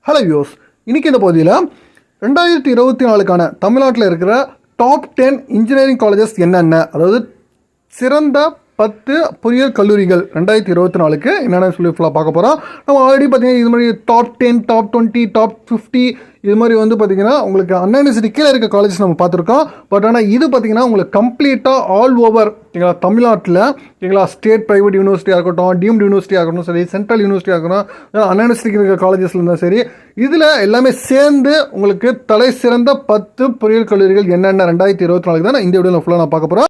Hello யோஸ், இன்றைக்கி இந்த பகுதியில் 2024க்கான தமிழ்நாட்டில் இருக்கிற டாப் 10 இன்ஜினியரிங் காலேஜஸ் என்னென்ன, அதாவது சிறந்த 10 பொறியியல் கல்லூரிகள் 2024க்கு என்னென்ன சொல்லி ஃபுல்லாக பார்க்க போகிறோம். நம்ம ஆல்ரெடி பார்த்தீங்கன்னா இது மாதிரி டாப் 10, டாப் 20, டாப் 50 இது மாதிரி வந்து பார்த்திங்கன்னா உங்களுக்கு அண்ணா யூனிவர்சிட்டி கீழே இருக்க காலேஜஸ் நம்ம பார்த்துருக்கோம். பட் ஆனால் இது பார்த்திங்கன்னா உங்களுக்கு கம்ப்ளீட்டாக ஆல் ஓவர் எங்களா தமிழ்நாட்டில் எங்களா ஸ்டேட் ப்ரைவேட் யூனிவர்சிட்டியாக இருக்கட்டும், டீம்டு யூனிவர்சிட்டியாக இருக்கட்டும், சரி சென்ட்ரல் யூனிவர்சிட்டியாக இருக்கட்டும், அண்ணா யூனிவர்சிட்டிக்கு இருக்கிற காலேஜஸில் இருந்தால் சரி, இதில் எல்லாமே சேர்ந்து உங்களுக்கு தலை சிறந்த 10 பொறியியல் கல்லூரிகள் என்னென்ன 2024 தான் இந்த வீடியோவில் ஃபுல்லாக நான் பார்க்க போகிறேன்.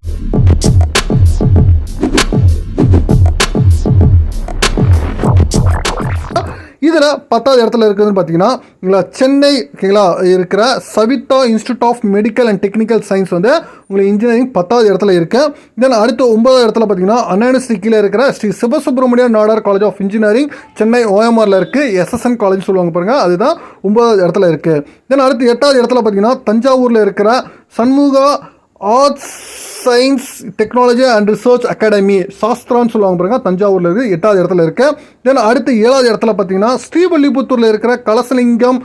இதில் 10வது இடத்துல இருக்குதுன்னு பார்த்தீங்கன்னா சென்னை இருக்கிற Saveetha institute of medical and technical science வந்து உங்களுக்கு இன்ஜினியரிங் 10வது இடத்துல இருக்குது. தென் அடுத்து 9வது இடத்துல பார்த்தீங்கன்னா அண்ணா யூனிவர்சிட்டி கீழே இருக்கிற Sri Sivasubramaniya Nadar college of engineering Chennai ஓஎம்ஆரில் இருக்குது, எஸ்எஸ்என் காலேஜ் சொல்லுவாங்க பாருங்கள், அதுதான் 9வது இடத்துல இருக்குது. தென் அடுத்து 8வது இடத்துல பார்த்தீங்கன்னா தஞ்சாவூரில் இருக்கிற Shanmugha arts science technology and research academy சாஸ்திரான்னு சொல்லுவாங்க பாருங்க, தஞ்சாவூரில் இருக்குது, 8வது இடத்துல இருக்குது. தென் அடுத்து 7வது இடத்துல பார்த்தீங்கன்னா ஸ்ரீவல்லிபுத்தூரில் இருக்கிற Kalasalingam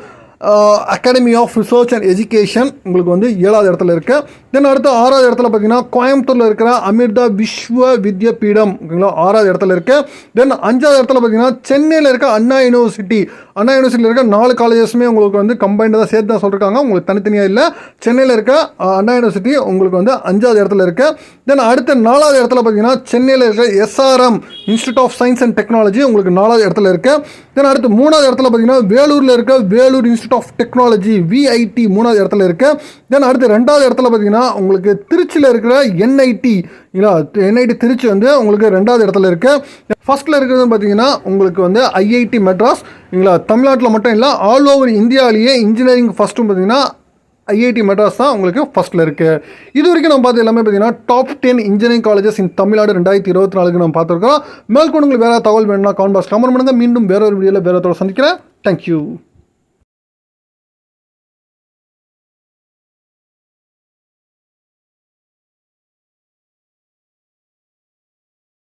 academy of research and education உங்களுக்கு வந்து 7வது இடத்துல இருக்குது. தென் அடுத்து 6வது இடத்துல பார்த்தீங்கன்னா கோயம்புத்தூரில் இருக்கிற அமிர்தா விஸ்வ வித்யாபீடம் ஓகேங்களா 6வது இடத்துல இருக்குது. தென் 5வது இடத்துல பார்த்தீங்கன்னா சென்னையில் இருக்க அண்ணா யூனிவர்சிட்டியில் இருக்க 4 காலேஜஸுமே உங்களுக்கு வந்து கம்பைண்டாக தான் சேர்த்து தான் சொல்லியிருக்காங்க, உங்களுக்கு தனித்தனியாக இல்லை. சென்னையில் இருக்க அண்ணா யூனிவர்சிட்டி உங்களுக்கு வந்து 5வது இடத்துல இருக்குது. தென் அடுத்த 4வது இடத்துல பார்த்தீங்கன்னா சென்னையில் இருக்க SRM institute of science and technology உங்களுக்கு 4வது இடத்துல இருக்குது. தென் அடுத்து 3வது இடத்துல பார்த்தீங்கன்னா வேலூரில் இருக்க Vellore institute of technology VIT 3வது இடத்துல இருக்குது. தென் அடுத்து 2வது இடத்துல பார்த்தீங்கன்னா உங்களுக்கு திருச்சியில் இருக்கிற என்ஐடி திருச்சி வந்து உங்களுக்கு 2வது இடத்துல இருக்குது. ஃபர்ஸ்ட்டில் இருக்கிறது பார்த்தீங்கன்னா உங்களுக்கு வந்து ஐஐடி மெட்ராஸ் தமிழ்நாட்டில் மட்டும் இல்லை, ஆல் ஓவர் இந்தியாவிலேயே இன்ஜினியரிங் ஃபஸ்ட்டும் பார்த்தீங்கன்னா ஐஐடி மெட்ராஸ் தான் உங்களுக்கு ஃபஸ்ட்டில் இருக்குது. இது வரைக்கும் நம்ம பார்த்து எல்லாமே பார்த்தீங்கன்னா டாப் 10 இன்ஜினியரிங் காலேஜஸ் இன் தமிழ்நாடு 2024 நம்ம பார்த்துருக்கோம். மேற்கொண்டு உங்களுக்கு வேறு தகவல் வேணும்னா கமெண்ட் பாக்ஸ் கமெண்ட் பண்ணுங்கள். மீண்டும் வேற ஒரு வீடியோவில் வேறு சந்திக்கிறேன். தேங்க்யூ.